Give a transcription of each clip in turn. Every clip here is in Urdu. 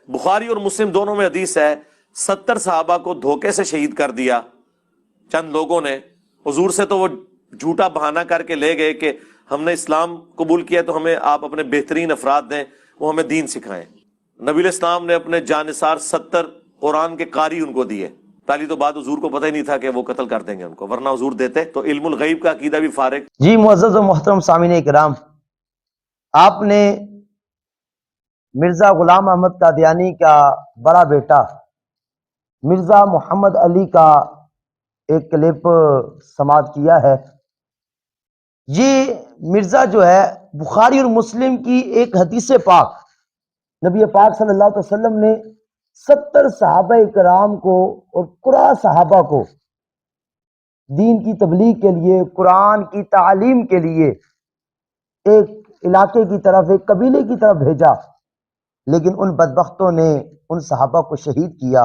بخاری اور مسلم دونوں میں حدیث ہے 70 صحابہ کو دھوکے سے شہید کر دیا چند لوگوں نے. حضور سے تو وہ جھوٹا بہانہ کر کے لے گئے کہ ہم نے اسلام قبول کیا تو ہمیں آپ اپنے بہترین افراد دیں، وہ ہمیں دین سکھائیں. نبی علیہ السلام نے اپنے جانثار 70 قرآن کے قاری ان کو دیے. پہلی تو بات حضور کو پتہ ہی نہیں تھا کہ وہ قتل کر دیں گے ان کو، ورنہ حضور دیتے تو علم الغیب کا عقیدہ بھی فارغ. جی معزز و محترم سامعین کرام، آپ نے مرزا غلام احمد قادیانی کا بڑا بیٹا مرزا محمد علی کا ایک کلپ سماعت کیا ہے. یہ مرزا جو ہے بخاری اور مسلم کی ایک حدیث پاک، نبی پاک صلی اللہ علیہ وسلم نے 70 صحابہ کرام کو اور قرآن صحابہ کو دین کی تبلیغ کے لیے، قرآن کی تعلیم کے لیے ایک علاقے کی طرف، ایک قبیلے کی طرف بھیجا، لیکن ان بدبختوں نے ان صحابہ کو شہید کیا.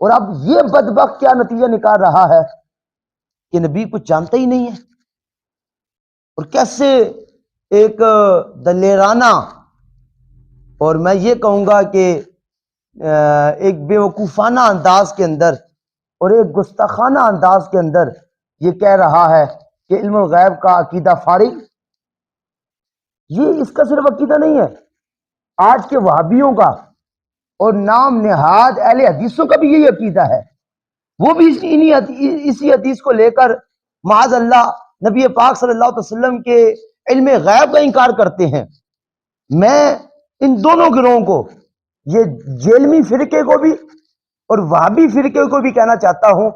اور اب یہ بدبخت کیا نتیجہ نکال رہا ہے کہ نبی کچھ جانتا ہی نہیں ہے، اور کیسے ایک دلیرانہ اور میں یہ کہوں گا کہ ایک بے وقوفانہ انداز کے اندر اور ایک گستاخانہ انداز کے اندر یہ کہہ رہا ہے کہ علم الغیب کا عقیدہ فارغ. یہ اس کا صرف عقیدہ نہیں ہے، آج کے وہابیوں کا اور نام نہاد اہل حدیثوں کا بھی یہی عقیدہ ہے. وہ بھی اسی حدیث کو لے کر معاذ اللہ نبی پاک صلی اللہ علیہ وسلم کے علم غیب کا انکار کرتے ہیں. میں ان دونوں گروہوں کو، یہ جیلمی فرقے کو بھی اور وہابی فرقے کو بھی کہنا چاہتا ہوں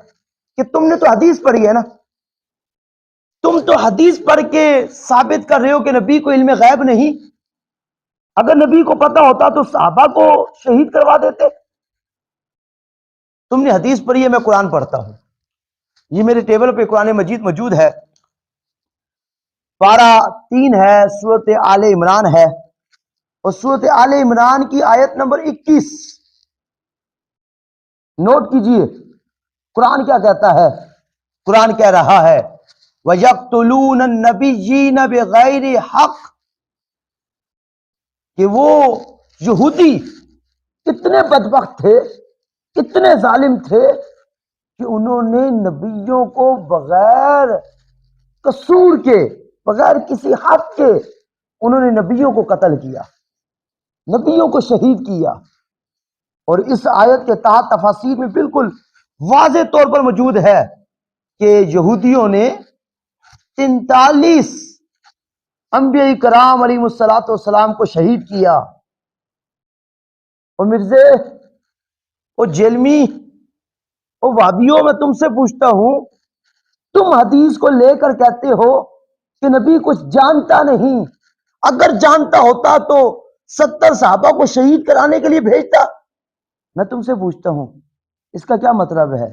کہ تم نے تو حدیث پڑھی ہے نا، تم تو حدیث پڑھ کے ثابت کر رہے ہو کہ نبی کو علم غیب نہیں. اگر نبی کو پتہ ہوتا تو صحابہ کو شہید کروا دیتے. تم نے حدیث پڑھی ہے، میں قرآن پڑھتا ہوں. یہ میرے ٹیبل پہ قرآن مجید موجود ہے، پارہ 3 ہے، سورۃ آل عمران ہے، اور سورۃ آل عمران کی آیت نمبر 21 نوٹ کیجئے. قرآن کیا کہتا ہے؟ قرآن کہہ رہا ہے وَيَقْتُلُونَ النَّبِيِّينَ بِغَيْرِ حَقٍّ، کہ وہ یہودی اتنے بدبخت تھے، اتنے ظالم تھے کہ انہوں نے نبیوں کو بغیر قصور کے، بغیر کسی حق کے، انہوں نے نبیوں کو قتل کیا، نبیوں کو شہید کیا. اور اس آیت کے تحت تفاسیر میں بالکل واضح طور پر موجود ہے کہ یہودیوں نے 43 انبیاء کرام علیہ السلام کو شہید کیا. اور مرزے، اور جیلمی، اور وہابیوں، میں تم سے پوچھتا ہوں، تم حدیث کو لے کر کہتے ہو کہ نبی کچھ جانتا نہیں. اگر جانتا ہوتا تو 70 صحابہ کو شہید کرانے کے لیے بھیجتا. میں تم سے پوچھتا ہوں، اس کا کیا مطلب ہے؟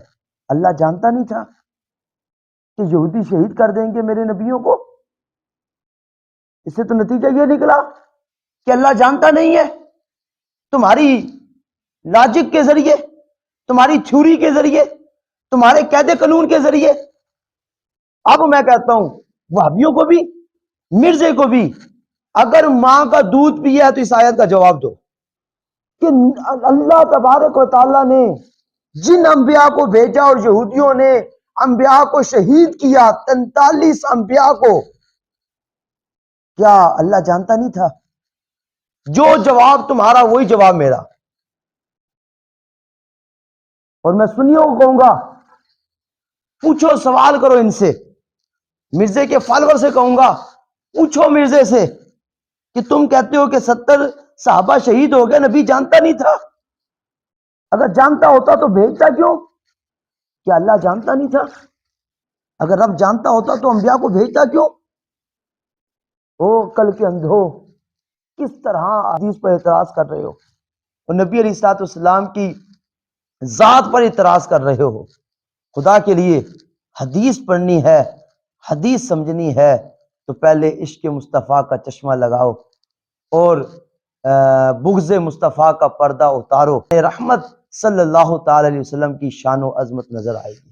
اللہ جانتا نہیں تھا کہ یہودی شہید کر دیں گے میرے نبیوں کو؟ اس سے تو نتیجہ یہ نکلا کہ اللہ جانتا نہیں ہے. تمہاری لاجک کے ذریعے، تمہاری تھیوری کے ذریعے، تمہارے قید قانون کے ذریعے. اب میں کہتا ہوں وہابیوں کو بھی، مرزے کو بھی، اگر ماں کا دودھ پیا ہے تو اس آیت کا جواب دو کہ اللہ تبارک و تعالیٰ نے جن انبیاء کو بھیجا اور یہودیوں نے انبیاء کو شہید کیا، 43 انبیاء کو، کیا اللہ جانتا نہیں تھا؟ جو جواب تمہارا وہی جواب میرا. اور میں سنیوں کو کہوں گا، پوچھو، سوال کرو ان سے. مرزے کے فالوور سے کہوں گا، پوچھو مرزے سے کہ تم کہتے ہو کہ 70 صحابہ شہید ہو گئے، نبی جانتا نہیں تھا؟ اگر جانتا ہوتا تو بھیجتا کیوں؟ کیا اللہ جانتا نہیں تھا؟ اگر رب جانتا ہوتا تو انبیاء کو بھیجتا کیوں؟ او کل کے اندھو، کس طرح حدیث پر اعتراض کر رہے ہو اور نبی علیہ الصلوۃ والسلام کی ذات پر اعتراض کر رہے ہو. خدا کے لیے حدیث پڑھنی ہے، حدیث سمجھنی ہے تو پہلے عشق مصطفیٰ کا چشمہ لگاؤ اور بغض مصطفیٰ کا پردہ اتارو. رحمت صلی اللہ تعالی علیہ وسلم کی شان و عظمت نظر آئے گی.